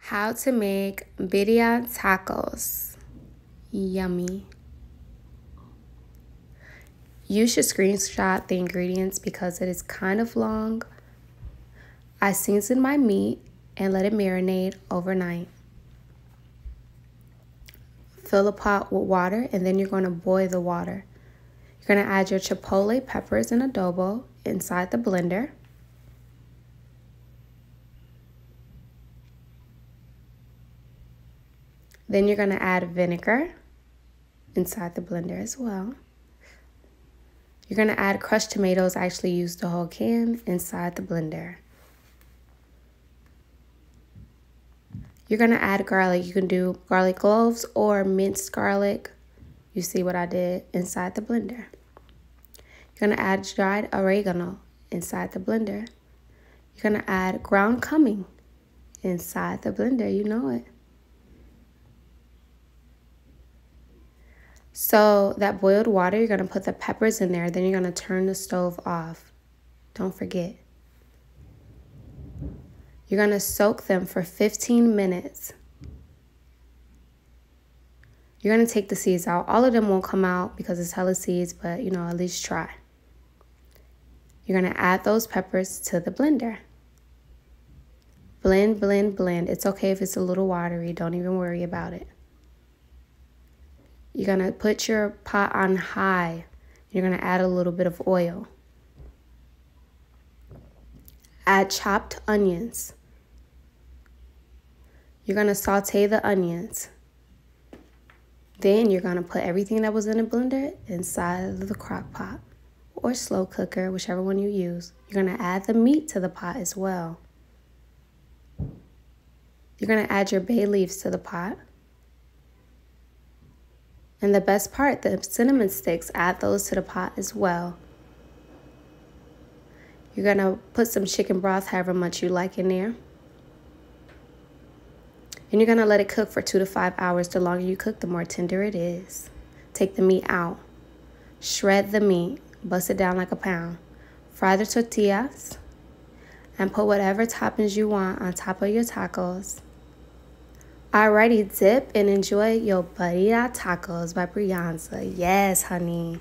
How to make birria tacos. Yummy. You should screenshot the ingredients because it is kind of long. I seasoned my meat and let it marinate overnight. Fill a pot with water and then you're going to boil the water. You're going to add your chipotle peppers and adobo inside the blender. Then you're going to add vinegar inside the blender as well. You're going to add crushed tomatoes. I actually used the whole can inside the blender. You're going to add garlic. You can do garlic cloves or minced garlic. You see what I did inside the blender. You're going to add dried oregano inside the blender. You're going to add ground cumin inside the blender. You know it. So that boiled water, you're going to put the peppers in there. Then you're going to turn the stove off. Don't forget. You're going to soak them for 15 minutes. You're going to take the seeds out. All of them won't come out because it's hella seeds, but at least try. You're going to add those peppers to the blender. Blend, blend, blend. It's okay if it's a little watery. Don't even worry about it. You're going to put your pot on high. You're going to add a little bit of oil. Add chopped onions. You're going to saute the onions. Then you're going to put everything that was in the blender inside of the crock pot or slow cooker, whichever one you use. You're going to add the meat to the pot as well. You're going to add your bay leaves to the pot. And the best part, the cinnamon sticks, add those to the pot as well. You're going to put some chicken broth, however much you like in there. And you're going to let it cook for 2 to 5 hours. The longer you cook, the more tender it is. Take the meat out. Shred the meat. Bust it down like a pound. Fry the tortillas. And put whatever toppings you want on top of your tacos. Alrighty, dip and enjoy your birria tacos by Brianza. Yes, honey.